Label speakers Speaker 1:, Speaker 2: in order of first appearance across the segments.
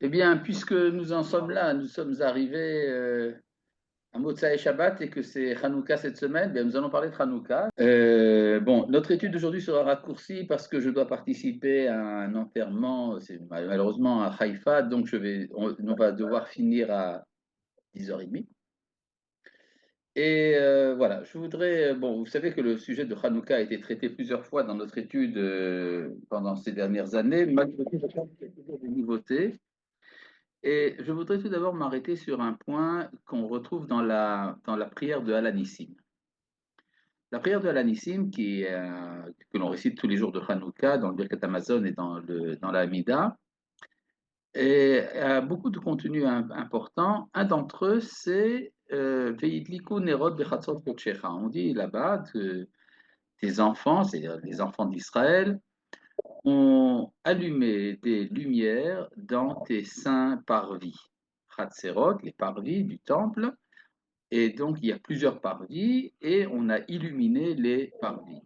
Speaker 1: Eh bien, puisque nous en sommes là, nous sommes arrivés à Motsai Shabbat et que c'est Hanouka cette semaine, bien, nous allons parler de Hanouka. Bon, notre étude d'aujourd'hui sera raccourcie parce que je dois participer à un enterrement, c'est malheureusement à Haïfa, donc on va devoir finir à 10h30. Et voilà, je voudrais, bon, vous savez que le sujet de Hanouka a été traité plusieurs fois dans notre étude pendant ces dernières années. Malgré tout, je pense qu'il y a toujours des nouveautés. Et je voudrais tout d'abord m'arrêter sur un point qu'on retrouve dans la prière de Al-Anissim. La prière de Al-Anissim, que l'on récite tous les jours de Hanouka dans le Birkat Hamazon et dans la Hamida, a beaucoup de contenu important. Un d'entre eux, c'est Ve'idliku nerot bechatzot kodshecha. On dit là-bas que tes enfants, c'est-à-dire les enfants d'Israël, ont allumé des lumières dans tes saints parvis. Chatzerot, les parvis du temple, et donc il y a plusieurs parvis, et on a illuminé les parvis.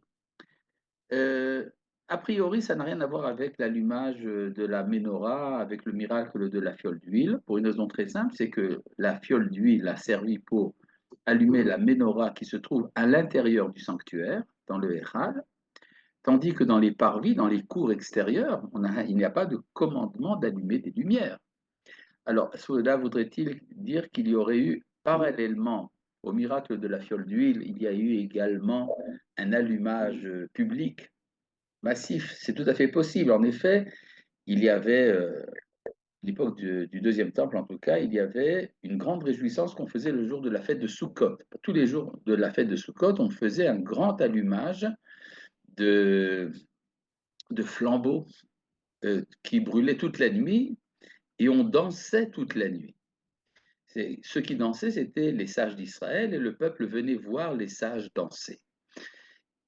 Speaker 1: Euh, a priori, ça n'a rien à voir avec l'allumage de la menorah, avec le miracle de la fiole d'huile, pour une raison très simple, c'est que la fiole d'huile a servi pour allumer la menorah qui se trouve à l'intérieur du sanctuaire, dans le Héral, tandis que dans les parvis, dans les cours extérieures, il n'y a pas de commandement d'allumer des lumières. Alors, cela voudrait-il dire qu'il y aurait eu, parallèlement au miracle de la fiole d'huile, il y a eu également un allumage public massif? C'est tout à fait possible. En effet, il y avait, à l'époque du deuxième temple en tout cas, il y avait une grande réjouissance qu'on faisait le jour de la fête de Sukkot. Tous les jours de la fête de Sukkot, on faisait un grand allumage de, de flambeaux qui brûlaient toute la nuit et on dansait toute la nuit. Ceux qui dansaient, c'étaient les sages d'Israël et le peuple venait voir les sages danser.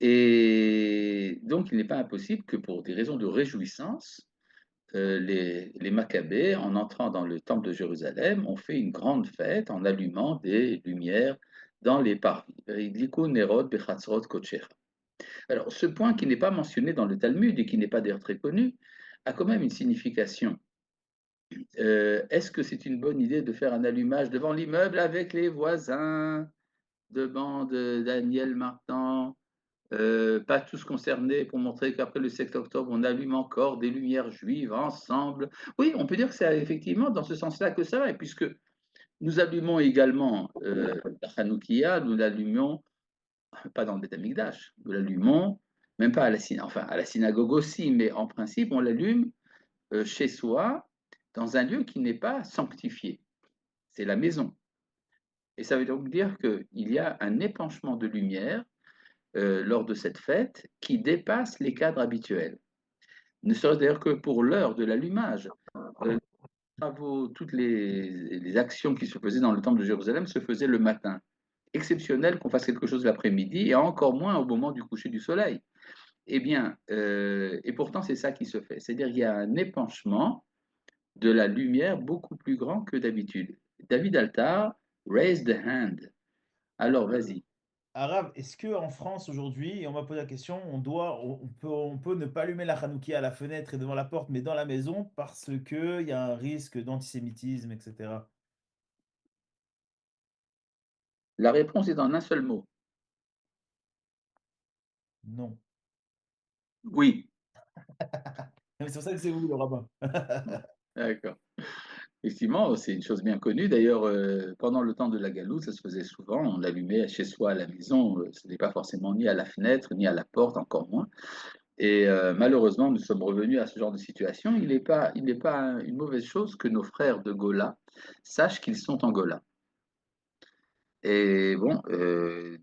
Speaker 1: Et donc, il n'est pas impossible que pour des raisons de réjouissance, les Maccabées, en entrant dans le temple de Jérusalem, ont fait une grande fête en allumant des lumières dans les parvis. Alors, ce point qui n'est pas mentionné dans le Talmud et qui n'est pas d'ailleurs très connu, a quand même une signification. Est-ce que c'est une bonne idée de faire un allumage devant l'immeuble avec les voisins, devant Daniel Martin, pas tous concernés, pour montrer qu'après le 7 octobre, on allume encore des lumières juives ensemble? Oui, on peut dire que c'est effectivement dans ce sens-là que ça va, et puisque nous allumons également la Hanoukia, nous l'allumons pas dans le Beth Amikdash, nous l'allumons même pas à la synagogue, enfin à la synagogue aussi, mais en principe, on l'allume chez soi, dans un lieu qui n'est pas sanctifié. C'est la maison. Et ça veut donc dire qu'il y a un épanchement de lumière lors de cette fête qui dépasse les cadres habituels. Ne serait-ce d'ailleurs que pour l'heure de l'allumage. Les travaux, toutes les actions qui se faisaient dans le temple de Jérusalem se faisaient le matin. Exceptionnel qu'on fasse quelque chose l'après-midi et encore moins au moment du coucher du soleil. Eh bien, et pourtant c'est ça qui se fait. C'est-à-dire qu'il y a un épanchement de la lumière beaucoup plus grand que d'habitude. David Altar, raise the hand. Alors, vas-y.
Speaker 2: Arabe, est-ce que en France aujourd'hui, et on m'a posé la question, on peut ne pas allumer la Hanoukia à la fenêtre et devant la porte, mais dans la maison parce que il y a un risque d'antisémitisme, etc.
Speaker 1: La réponse est en un seul mot.
Speaker 2: Non.
Speaker 1: Oui.
Speaker 2: C'est pour ça que c'est vous le rabbin.
Speaker 1: D'accord. Effectivement, c'est une chose bien connue. D'ailleurs, pendant le temps de la galoute, ça se faisait souvent. On l'allumait chez soi à la maison. Ce n'est pas forcément ni à la fenêtre, ni à la porte, encore moins. Et malheureusement, nous sommes revenus à ce genre de situation. Il n'est pas une mauvaise chose que nos frères de Gola sachent qu'ils sont en Gola. Et bon,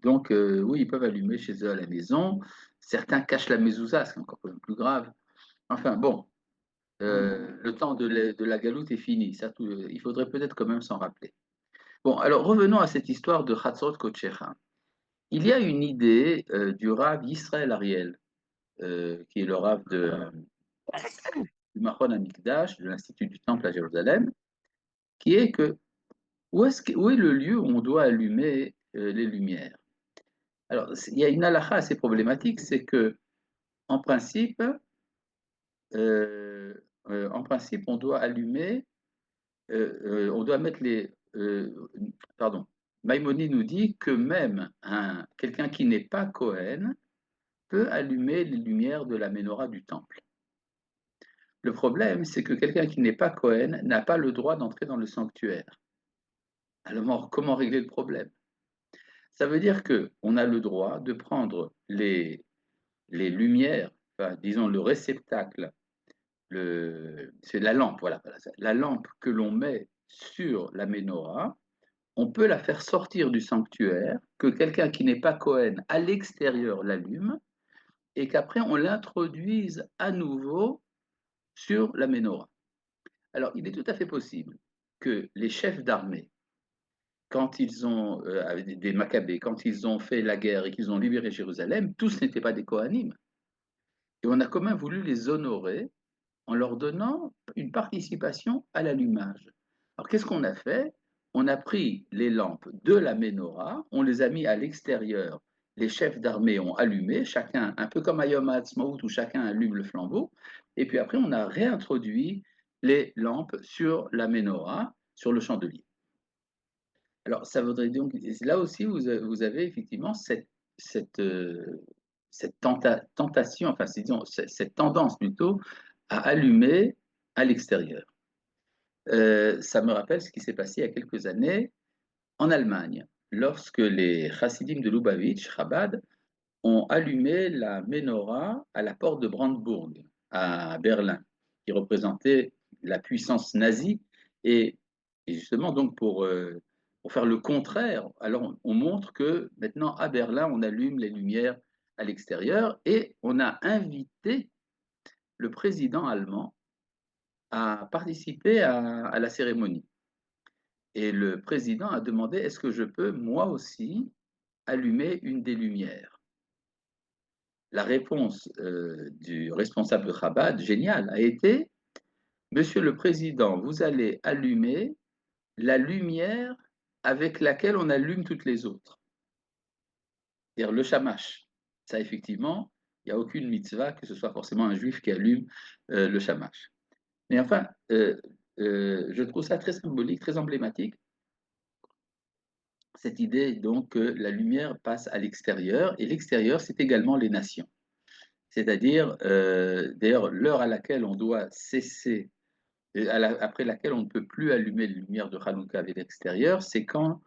Speaker 1: donc oui, ils peuvent allumer chez eux à la maison. Certains cachent la mezouza, c'est encore plus grave. Enfin bon, le temps de la galoute est fini. Ça, il faudrait peut-être quand même s'en rappeler. Bon, alors revenons à cette histoire de Hatzot Kochecha. Il y a une idée du Rav Israël Ariel, qui est le Rav du Machon Amikdash, de l'Institut du Temple à Jérusalem, qui est que où est le lieu où on doit allumer les lumières? Alors, il y a une halakha assez problématique, c'est que en principe, en principe, on doit allumer. on doit mettre pardon, Maïmonide nous dit que même quelqu'un qui n'est pas Cohen peut allumer les lumières de la menorah du temple. Le problème, c'est que quelqu'un qui n'est pas Cohen n'a pas le droit d'entrer dans le sanctuaire. Alors, comment régler le problème? Ça veut dire qu'on a le droit de prendre les lumières, enfin, disons le réceptacle, c'est la lampe, voilà, la lampe que l'on met sur la menorah, on peut la faire sortir du sanctuaire, que quelqu'un qui n'est pas Cohen à l'extérieur l'allume, et qu'après on l'introduise à nouveau sur la menorah. Alors, il est tout à fait possible que les chefs d'armée, quand ils ont, avec des Maccabées, quand ils ont fait la guerre et qu'ils ont libéré Jérusalem, tous n'étaient pas des Kohanim. Et on a quand même voulu les honorer en leur donnant une participation à l'allumage. Alors, qu'est-ce qu'on a fait? On a pris les lampes de la menorah, on les a mis à l'extérieur. Les chefs d'armée ont allumé, chacun, un peu comme à Yom HaAtzmaut où chacun allume le flambeau. Et puis après, on a réintroduit les lampes sur la menorah, sur le chandelier. Alors, ça voudrait donc, là aussi, vous avez effectivement cette, cette tentation, enfin, disons, cette tendance plutôt à allumer à l'extérieur. Ça me rappelle ce qui s'est passé il y a quelques années en Allemagne, lorsque les chassidim de Lubavitch, Chabad, ont allumé la menorah à la porte de Brandebourg, à Berlin, qui représentait la puissance nazie. Et justement, donc, pour faire le contraire, alors on montre que maintenant, à Berlin, on allume les lumières à l'extérieur et on a invité le président allemand à participer à la cérémonie. Et le président a demandé, est-ce que je peux, moi aussi, allumer une des lumières? La réponse du responsable de Chabad, génial, a été, Monsieur le Président, vous allez allumer la lumière avec laquelle on allume toutes les autres, c'est-à-dire le shamash. Ça, effectivement, il n'y a aucune mitzvah que ce soit forcément un juif qui allume le shamash. Mais enfin, je trouve ça très symbolique, très emblématique, cette idée donc que la lumière passe à l'extérieur, et l'extérieur, c'est également les nations. C'est-à-dire, d'ailleurs, l'heure à laquelle on doit cesser, après laquelle on ne peut plus allumer les lumières de Hanouka avec l'extérieur, c'est quand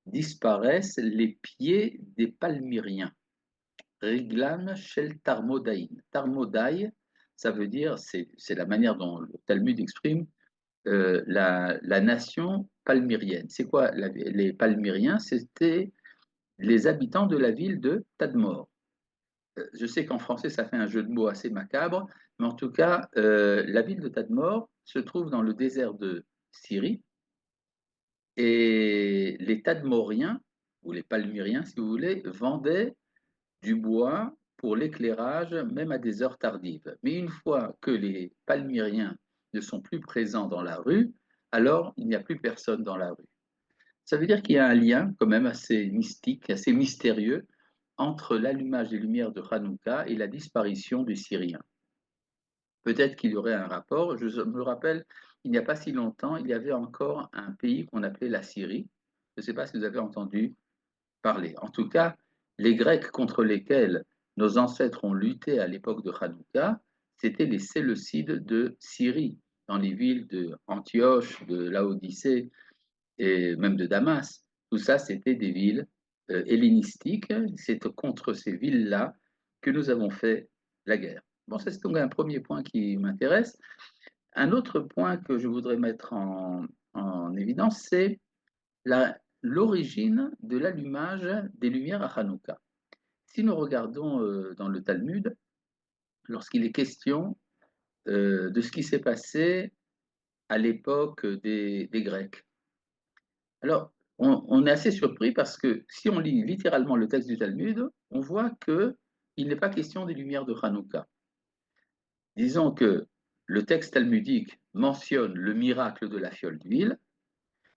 Speaker 1: disparaissent les pieds des palmyriens. Riglan shel Tarmodaïn. Tarmodaï, ça veut dire, c'est la manière dont le Talmud exprime la nation palmyrienne. C'est quoi les palmyriens? C'était les habitants de la ville de Tadmor. Je sais qu'en français, ça fait un jeu de mots assez macabre, mais en tout cas, la ville de Tadmor se trouve dans le désert de Syrie, et les Tadmoriens, ou les Palmyriens si vous voulez, vendaient du bois pour l'éclairage, même à des heures tardives. Mais une fois que les Palmyriens ne sont plus présents dans la rue, alors il n'y a plus personne dans la rue. Ça veut dire qu'il y a un lien quand même assez mystique, assez mystérieux entre l'allumage des lumières de Hanouka et la disparition des Syriens. Peut-être qu'il y aurait un rapport. Je me rappelle, il n'y a pas si longtemps, il y avait encore un pays qu'on appelait la Syrie. Je ne sais pas si vous avez entendu parler. En tout cas, les Grecs contre lesquels nos ancêtres ont lutté à l'époque de Hanouka, c'étaient les Séleucides de Syrie, dans les villes de Antioche, de Laodicée et même de Damas. Tout ça, c'était des villes hellénistiques. C'est contre ces villes-là que nous avons fait la guerre. Bon, ça c'est donc un premier point qui m'intéresse. Un autre point que je voudrais mettre en évidence, c'est l'origine de l'allumage des lumières à Hanouka. Si nous regardons dans le Talmud, lorsqu'il est question de ce qui s'est passé à l'époque des Grecs, alors on est assez surpris parce que si on lit littéralement le texte du Talmud, on voit qu'il n'est pas question des lumières de Hanouka. Disons que le texte talmudique mentionne le miracle de la fiole d'huile,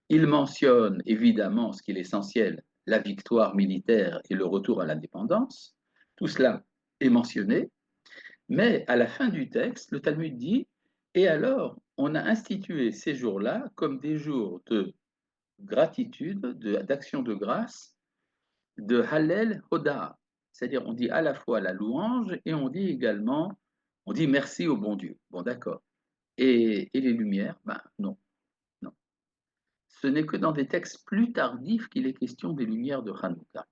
Speaker 1: il mentionne évidemment ce qui est essentiel, la victoire militaire et le retour à l'indépendance. Tout cela est mentionné, mais à la fin du texte, le Talmud dit Et alors, on a institué ces jours-là comme des jours de gratitude, d'action de grâce, de Hallel Hoda. C'est-à-dire, on dit à la fois la louange et on dit également, on dit merci au bon Dieu. Bon, d'accord. Et les lumières, ben non, non. Ce n'est que dans des textes plus tardifs qu'il est question des lumières de Hanouka.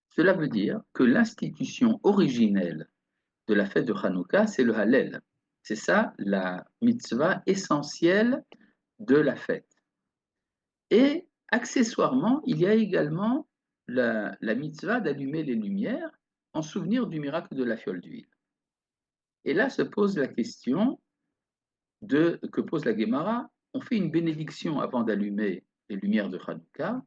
Speaker 1: Cela veut dire que l'institution originelle de la fête de Hanouka, c'est le Hallel. C'est ça la mitzvah essentielle de la fête. Et accessoirement, il y a également la mitzvah d'allumer les lumières en souvenir du miracle de la fiole d'huile. Et là se pose la question que pose la Gemara. On fait une bénédiction avant d'allumer les lumières de Hanouka.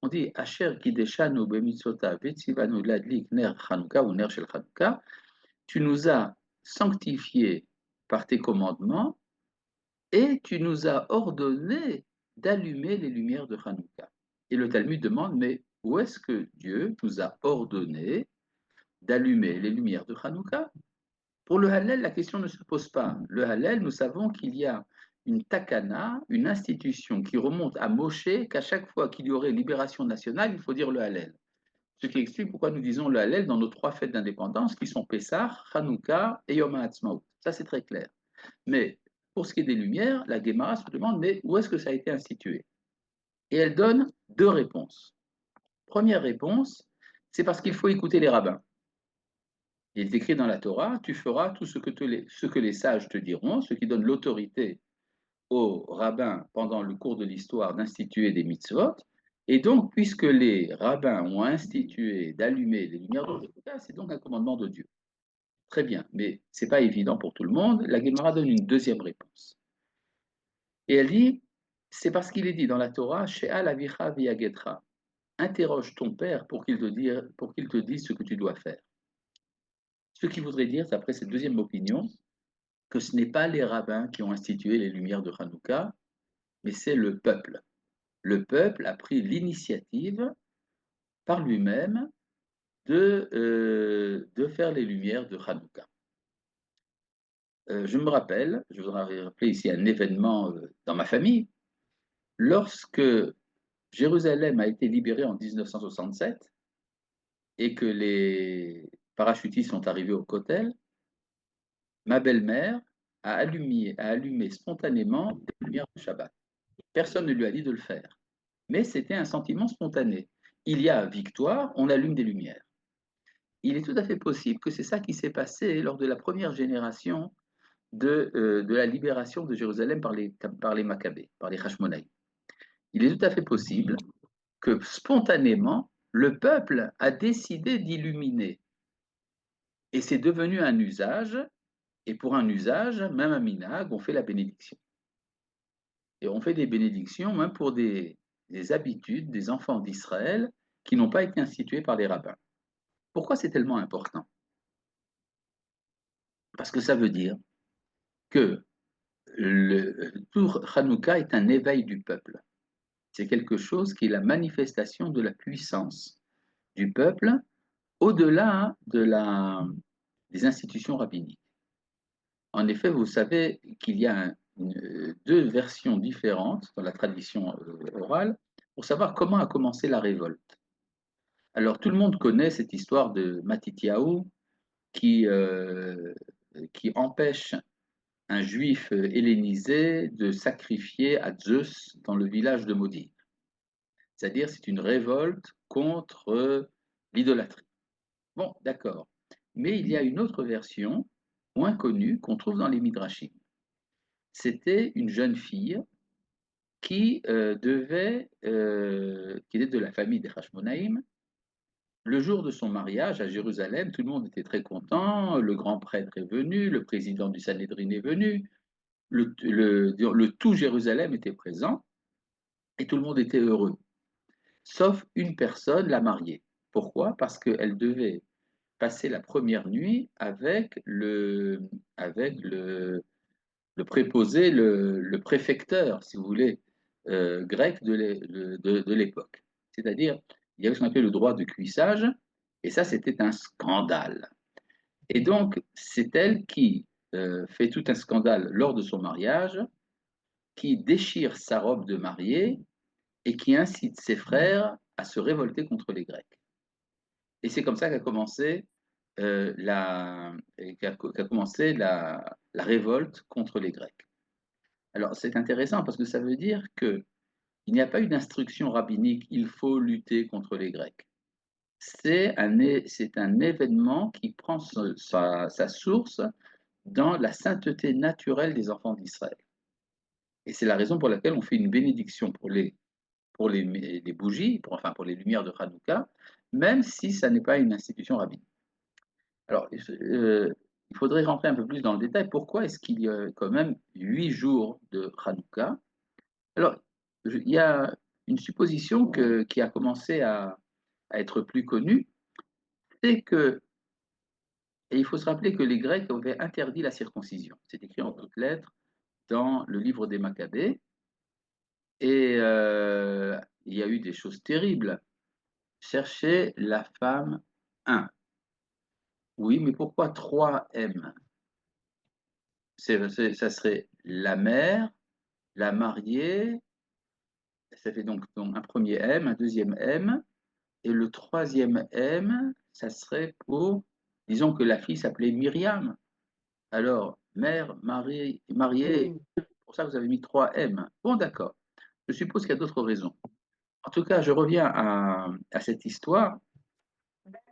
Speaker 1: On dit Asher kideshanu bemitzvota vetzivanu ladlik ner Hanouka ou ner shel Hanouka. Tu nous as sanctifiés par tes commandements et tu nous as ordonné d'allumer les lumières de Hanouka. Et le Talmud demande, mais où est-ce que Dieu nous a ordonné d'allumer les lumières de Hanouka? Pour le Hallel, la question ne se pose pas. Le Hallel, nous savons qu'il y a une takana, une institution qui remonte à Moshe, qu'à chaque fois qu'il y aurait libération nationale, il faut dire le Hallel. Ce qui explique pourquoi nous disons le Hallel dans nos 3 fêtes d'indépendance qui sont Pessah, Hanouka et Yom HaAtzmaut. Ça, c'est très clair. Mais pour ce qui est des lumières, la Gemara se demande, mais où est-ce que ça a été institué? Et elle donne 2 réponses. Première réponse, c'est parce qu'il faut écouter les rabbins. Il est écrit dans la Torah, tu feras tout ce que les sages te diront, ce qui donne l'autorité aux rabbins pendant le cours de l'histoire d'instituer des mitzvot. Et donc, puisque les rabbins ont institué d'allumer les lumières de Hanouka, c'est donc un commandement de Dieu. Très bien, mais ce n'est pas évident pour tout le monde. La Gemara donne une deuxième réponse. Et elle dit, c'est parce qu'il est dit dans la Torah, She'al avicha v'yagetra, interroge ton père pour qu'il te dise ce que tu dois faire. Ce qui voudrait dire, d'après cette deuxième opinion, que ce n'est pas les rabbins qui ont institué les lumières de Hanouka, mais c'est le peuple. Le peuple a pris l'initiative par lui-même de faire les lumières de Hanouka. Je me rappelle, je voudrais rappeler ici un événement dans ma famille, lorsque Jérusalem a été libérée en 1967 et que les parachutistes sont arrivés au Kotel, ma belle-mère a allumé spontanément des lumières de Shabbat. Personne ne lui a dit de le faire, mais c'était un sentiment spontané. Il y a victoire, on allume des lumières. Il est tout à fait possible que c'est ça qui s'est passé lors de la première génération de la libération de Jérusalem par les Maccabées, par les Hashmonaïm. Il est tout à fait possible que spontanément, le peuple a décidé d'illuminer. Et c'est devenu un usage, et pour un usage, même à Minag, on fait la bénédiction. Et on fait des bénédictions même pour des habitudes des enfants d'Israël qui n'ont pas été instituées par les rabbins. Pourquoi c'est tellement important? Parce que ça veut dire que le tour Hanouka est un éveil du peuple. C'est quelque chose qui est la manifestation de la puissance du peuple au-delà des institutions rabbiniques. En effet, vous savez qu'il y a 2 versions différentes dans la tradition orale pour savoir comment a commencé la révolte. Alors, tout le monde connaît cette histoire de Matityahu qui empêche un juif hellénisé de sacrifier à Zeus dans le village de Modi. C'est-à-dire, c'est une révolte contre l'idolâtrie. Bon, d'accord. Mais il y a une autre version, moins connue, qu'on trouve dans les Midrashim. C'était une jeune fille qui qui était de la famille des Hashmonaïm. Le jour de son mariage à Jérusalem, tout le monde était très content, le grand prêtre est venu, le président du Sanhédrin est venu, le tout Jérusalem était présent et tout le monde était heureux, sauf une personne, la mariée. Pourquoi? Parce qu'elle devait passer la première nuit avec le préposé, le préfecteur, si vous voulez, grec de l'époque. C'est-à-dire, il y avait ce qu'on appelait le droit de cuissage, et ça, c'était un scandale. Et donc, c'est elle qui fait tout un scandale lors de son mariage, qui déchire sa robe de mariée et qui incite ses frères à se révolter contre les Grecs. Et c'est comme ça qu'a commencé, qu'a commencé la révolte contre les Grecs. Alors c'est intéressant parce que ça veut dire qu'il n'y a pas eu d'instruction rabbinique, il faut lutter contre les Grecs. C'est un événement qui prend sa source dans la sainteté naturelle des enfants d'Israël. Et c'est la raison pour laquelle on fait une bénédiction les bougies, pour les lumières de Hanouka, même si ça n'est pas une institution rabbinique. Alors, il faudrait rentrer un peu plus dans le détail. Pourquoi est-ce qu'il y a quand même 8 jours de Hanouka? Alors, il y a une supposition qui a commencé à être plus connue, c'est que, et il faut se rappeler que les Grecs avaient interdit la circoncision. C'est écrit en toutes lettres dans le livre des Maccabées, et il y a eu des choses terribles. Cherchez la femme 1. Oui, mais pourquoi 3 M? Ça serait la mère, la mariée, ça fait donc un premier M, un deuxième M, et le troisième M, ça serait pour, disons que la fille s'appelait Myriam. Alors, mère, mariée, pour ça vous avez mis 3 M. Bon, d'accord. Je suppose qu'il y a d'autres raisons. En tout cas, je reviens à cette histoire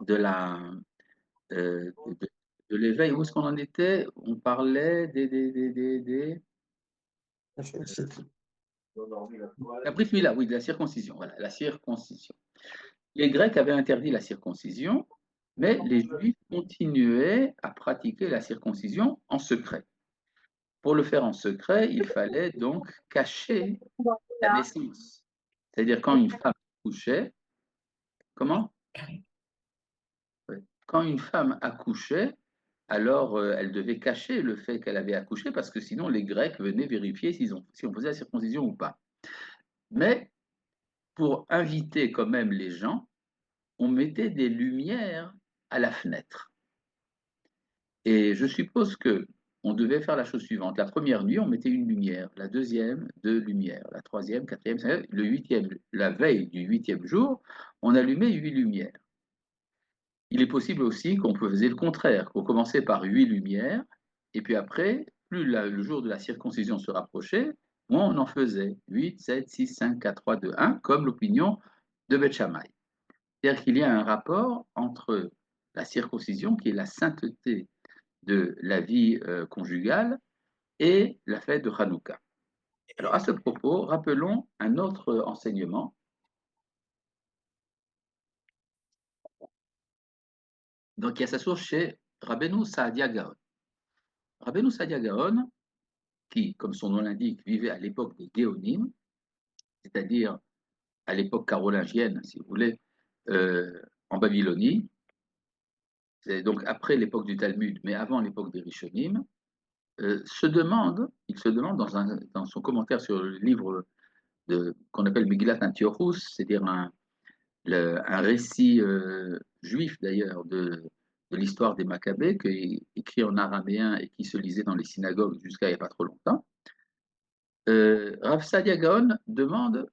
Speaker 1: de de l'éveil. Où est-ce qu'on en était? On parlait la brit Mila, oui, de la circoncision. Voilà, la circoncision. Les Grecs avaient interdit la circoncision, mais les Juifs continuaient à pratiquer la circoncision en secret. Pour le faire en secret, il fallait donc cacher la naissance. C'est-à-dire quand une femme accouchait, comment? Ouais. Quand une femme accouchait, alors elle devait cacher le fait qu'elle avait accouché parce que sinon les Grecs venaient vérifier si on faisait la circoncision ou pas. Mais pour inviter quand même les gens, on mettait des lumières à la fenêtre. Et je suppose que on devait faire la chose suivante. La première nuit, on mettait une lumière. La deuxième, deux lumières. La troisième, quatrième, cinquième. Le huitième, la veille du huitième jour, on allumait 8 lumières. Il est possible aussi qu'on faisait le contraire, qu'on commençait par 8 lumières, et puis après, plus le jour de la circoncision se rapprochait, moins on en faisait. 8, 7, 6, 5, 4, 3, 2, 1, comme l'opinion de Beth Shammai. C'est-à-dire qu'il y a un rapport entre la circoncision, qui est la sainteté de la vie conjugale, et la fête de Hanouka. Alors à ce propos, rappelons un autre enseignement. Donc il y a sa source chez Rabbeinu Saadia Gaon. Rabbeinu Saadia Gaon, qui, comme son nom l'indique, vivait à l'époque des Géonim, c'est-à-dire à l'époque carolingienne, si vous voulez, en Babylonie, c'est donc après l'époque du Talmud, mais avant l'époque des Rishonim, il se demande dans son commentaire sur le livre qu'on appelle Megillat Antiochus, c'est-à-dire un récit juif d'ailleurs de l'histoire des Maccabées, écrit en araméen et qui se lisait dans les synagogues jusqu'à il n'y a pas trop longtemps. Rav Sadia Gaon demande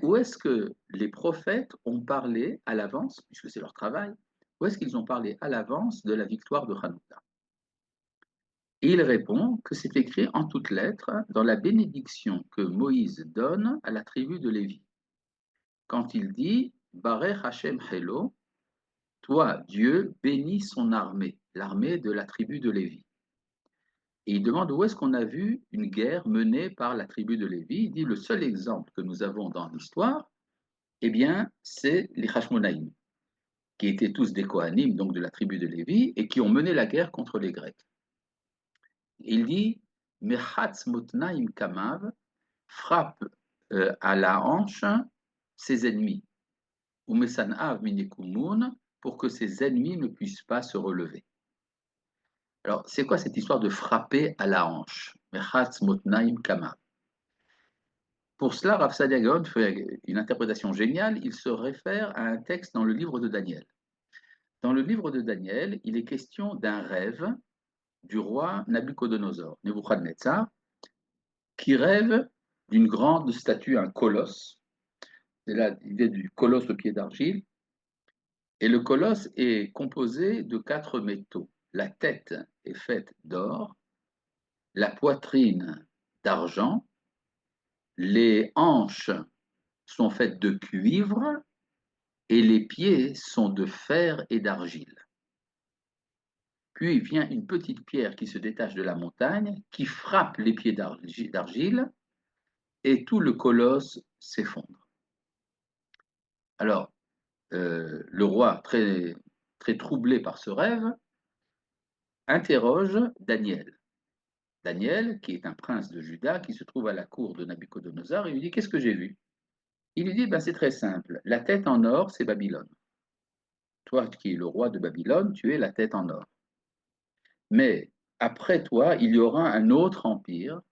Speaker 1: où est-ce que les prophètes ont parlé à l'avance, puisque c'est leur travail, où est-ce qu'ils ont parlé à l'avance de la victoire de Hanouka? Et il répond que c'est écrit en toutes lettres dans la bénédiction que Moïse donne à la tribu de Lévi. Quand il dit Barech Hashem Helo, toi, Dieu, bénis son armée, l'armée de la tribu de Lévi. Et il demande où est-ce qu'on a vu une guerre menée par la tribu de Lévi. Il dit le seul exemple que nous avons dans l'histoire, eh bien, c'est les Hashmonaïm, qui étaient tous des Kohanim, donc de la tribu de Lévi, et qui ont mené la guerre contre les Grecs. Il dit Mechatz Motnaim Kamav frappe à la hanche ses ennemis, ou Mesanav Minekumun, pour que ses ennemis ne puissent pas se relever. Alors, c'est quoi cette histoire de frapper à la hanche? Mechatz Motnaim Kamav. Pour cela, Rav Sadia Gaon fait une interprétation géniale. Il se réfère à un texte dans le livre de Daniel. Dans le livre de Daniel, il est question d'un rêve du roi Nabucodonosor, Nebuchadnezzar, qui rêve d'une grande statue, un colosse. C'est là l'idée du colosse au pied d'argile. Et le colosse est composé de 4 métaux. La tête est faite d'or, la poitrine d'argent, les hanches sont faites de cuivre et les pieds sont de fer et d'argile. Puis vient une petite pierre qui se détache de la montagne, qui frappe les pieds d'argile, et tout le colosse s'effondre. Alors, le roi, très, très troublé par ce rêve, interroge Daniel. Daniel, qui est un prince de Juda, qui se trouve à la cour de Nabucodonosor, et lui dit, qu'est-ce que j'ai vu? Il lui dit, ben, c'est très simple, la tête en or, c'est Babylone. Toi qui es le roi de Babylone, tu es la tête en or. Mais après toi, il y aura un autre empire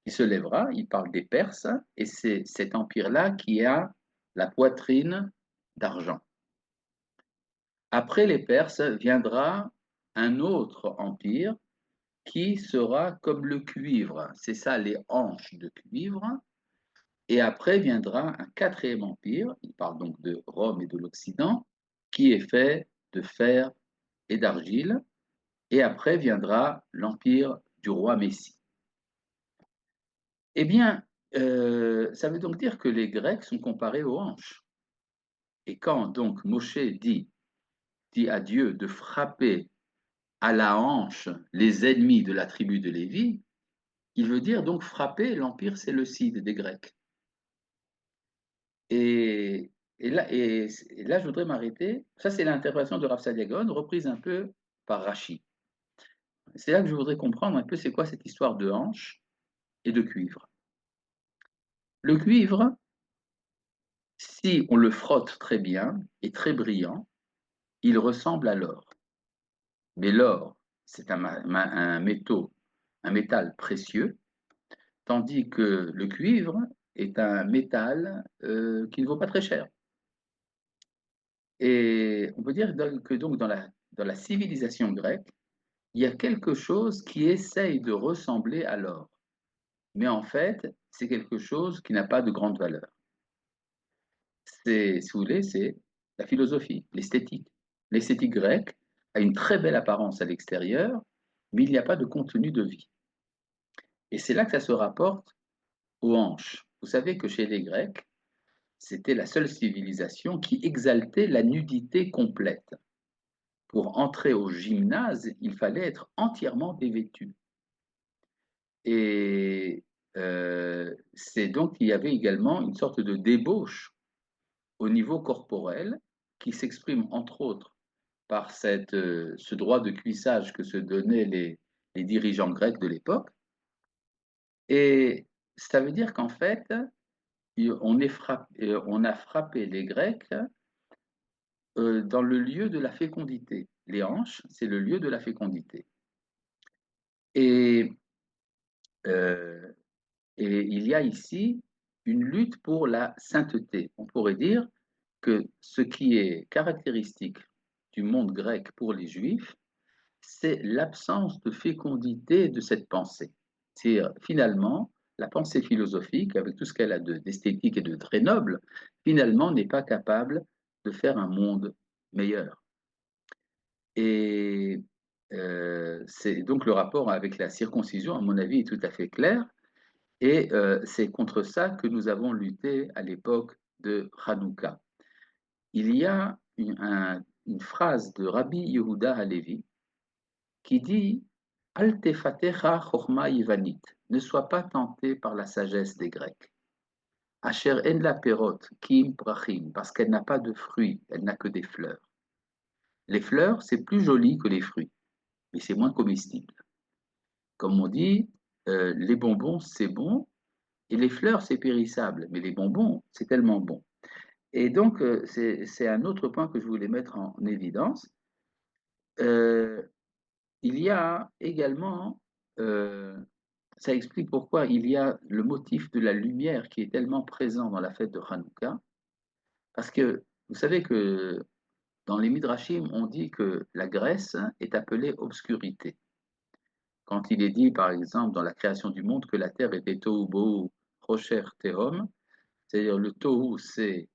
Speaker 1: qui se lèvera, il parle des Perses, et c'est cet empire-là qui a la poitrine d'argent. Après les Perses viendra un autre empire qui sera comme le cuivre, c'est ça les hanches de cuivre, et après viendra un quatrième empire, il parle donc de Rome et de l'Occident, qui est fait de fer et d'argile, et après viendra l'empire du roi Messie. Eh bien, ça veut donc dire que les Grecs sont comparés aux hanches. Et quand donc Moshe dit à Dieu de frapper à la hanche les ennemis de la tribu de Lévi, il veut dire donc frapper l'empire séleucide des Grecs. Et, et là, je voudrais m'arrêter. Ça, c'est l'interprétation de Rav Sadia Gaon, reprise un peu par Rachi. C'est là que je voudrais comprendre un peu c'est quoi cette histoire de hanche et de cuivre. Le cuivre, si on le frotte très bien et très brillant, il ressemble à l'or. Mais l'or, c'est un métal précieux, tandis que le cuivre est un métal qui ne vaut pas très cher. Et on peut dire que donc dans la civilisation grecque, il y a quelque chose qui essaye de ressembler à l'or. Mais en fait, c'est quelque chose qui n'a pas de grande valeur. C'est, si vous voulez, c'est la philosophie, l'esthétique. L'esthétique grecque a une très belle apparence à l'extérieur, mais il n'y a pas de contenu de vie. Et c'est là que ça se rapporte aux hanches. Vous savez que chez les Grecs, c'était la seule civilisation qui exaltait la nudité complète. Pour entrer au gymnase, il fallait être entièrement dévêtu. Et c'est donc qu'il y avait également une sorte de débauche au niveau corporel qui s'exprime entre autres par ce droit de cuissage que se donnaient les dirigeants grecs de l'époque. Et ça veut dire qu'en fait, on a frappé les Grecs dans le lieu de la fécondité. Les hanches, c'est le lieu de la fécondité. Et, euh, et il y a ici une lutte pour la sainteté. On pourrait dire que ce qui est caractéristique du monde grec pour les Juifs, c'est l'absence de fécondité de cette pensée. C'est finalement la pensée philosophique, avec tout ce qu'elle a d'esthétique et de très noble, finalement n'est pas capable de faire un monde meilleur. Et c'est donc le rapport avec la circoncision, à mon avis, est tout à fait clair. Et c'est contre ça que nous avons lutté à l'époque de Hanouka. Il y a une phrase de Rabbi Yehuda Halevi qui dit Al tefatecha chorma yivanit, ne sois pas tenté par la sagesse des Grecs. Asher en la perot kim brachim, parce qu'elle n'a pas de fruits, elle n'a que des fleurs. Les fleurs, c'est plus joli que les fruits, mais c'est moins comestible. Comme on dit, les bonbons, c'est bon, et les fleurs, c'est périssable, mais les bonbons, c'est tellement bon. Et donc, c'est un autre point que je voulais mettre en évidence. Euh, il y a également, ça explique pourquoi il y a le motif de la lumière qui est tellement présent dans la fête de Hanouka, parce que vous savez que dans les Midrashim, on dit que la Grèce est appelée obscurité. Quand il est dit, par exemple, dans la création du monde, que la terre était tohu bohu, rocher tehom, c'est-à-dire le tohu, c'est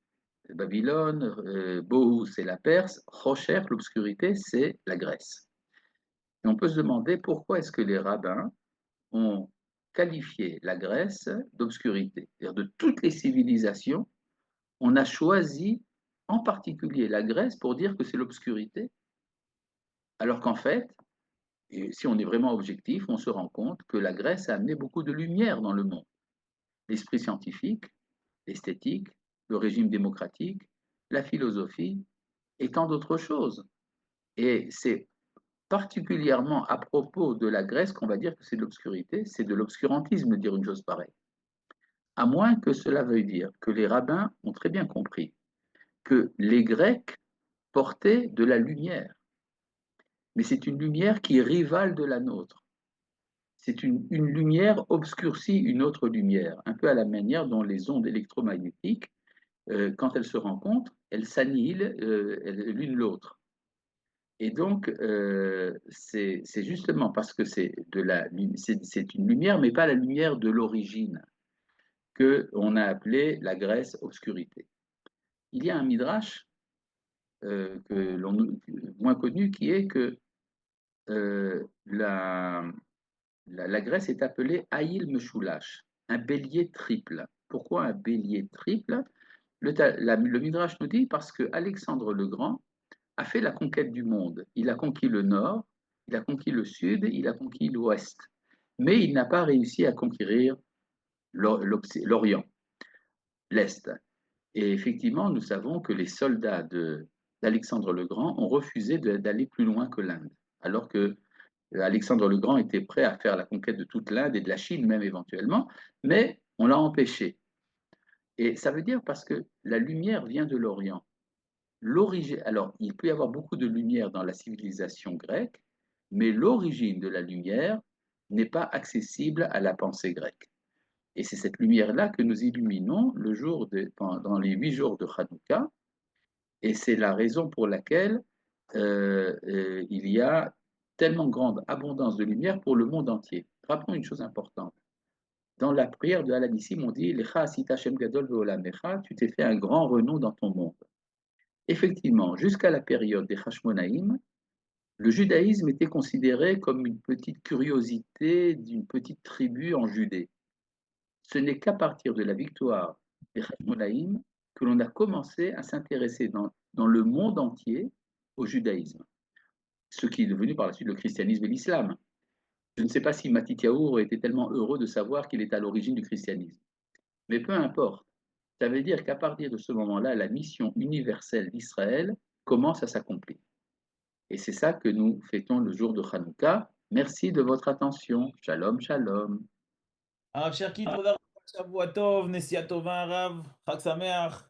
Speaker 1: Babylone, bohu, c'est la Perse, rocher, l'obscurité, c'est la Grèce. Et on peut se demander pourquoi est-ce que les rabbins ont qualifié la Grèce d'obscurité. C'est-à-dire de toutes les civilisations, on a choisi en particulier la Grèce pour dire que c'est l'obscurité, alors qu'en fait, et si on est vraiment objectif, on se rend compte que la Grèce a amené beaucoup de lumière dans le monde. L'esprit scientifique, l'esthétique, le régime démocratique, la philosophie et tant d'autres choses. Et c'est particulièrement à propos de la Grèce qu'on va dire que c'est de l'obscurité, c'est de l'obscurantisme de dire une chose pareille. À moins que cela veuille dire que les rabbins ont très bien compris que les Grecs portaient de la lumière, mais c'est une lumière qui est rivale de la nôtre. C'est une lumière obscurcie une autre lumière, un peu à la manière dont les ondes électromagnétiques, quand elles se rencontrent, elles s'annihilent l'une l'autre. Et donc, c'est justement parce que c'est une lumière, mais pas la lumière de l'origine, qu'on a appelé la Grèce obscurité. Il y a un midrash moins connu qui est que la Grèce est appelée Aïl Meshoulash, un bélier triple. Pourquoi un bélier triple? Le Midrash nous dit parce que Alexandre le Grand a fait la conquête du monde. Il a conquis le nord, il a conquis le sud, il a conquis l'ouest. Mais il n'a pas réussi à conquérir l'Orient, l'Est. Et effectivement, nous savons que les soldats d'Alexandre le Grand ont refusé d'aller plus loin que l'Inde, alors que Alexandre le Grand était prêt à faire la conquête de toute l'Inde et de la Chine même éventuellement, mais on l'a empêché. Et ça veut dire parce que la lumière vient de l'Orient. L'origine, alors, il peut y avoir beaucoup de lumière dans la civilisation grecque, mais l'origine de la lumière n'est pas accessible à la pensée grecque. Et c'est cette lumière-là que nous illuminons pendant les 8 jours de Hanouka, et c'est la raison pour laquelle il y a tellement grande abondance de lumière pour le monde entier. Rappelons une chose importante. Dans la prière de Al-Anissim, on dit Lecha asita Shem gadol ve'olamecha, tu t'es fait un grand renom dans ton monde. Effectivement, jusqu'à la période des Hashmonaïm, le judaïsme était considéré comme une petite curiosité d'une petite tribu en Judée. Ce n'est qu'à partir de la victoire des Hashmonaïm que l'on a commencé à s'intéresser dans le monde entier au judaïsme, ce qui est devenu par la suite le christianisme et l'islam. Je ne sais pas si Matityahu aurait été tellement heureux de savoir qu'il est à l'origine du christianisme. Mais peu importe. Ça veut dire qu'à partir de ce moment-là, la mission universelle d'Israël commence à s'accomplir. Et c'est ça que nous fêtons le jour de Hanouka. Merci de votre attention. Shalom, shalom.
Speaker 2: הרב שרקי, תודה רבה, שבוע טוב, נסיעה טובה, הרב, חג שמח.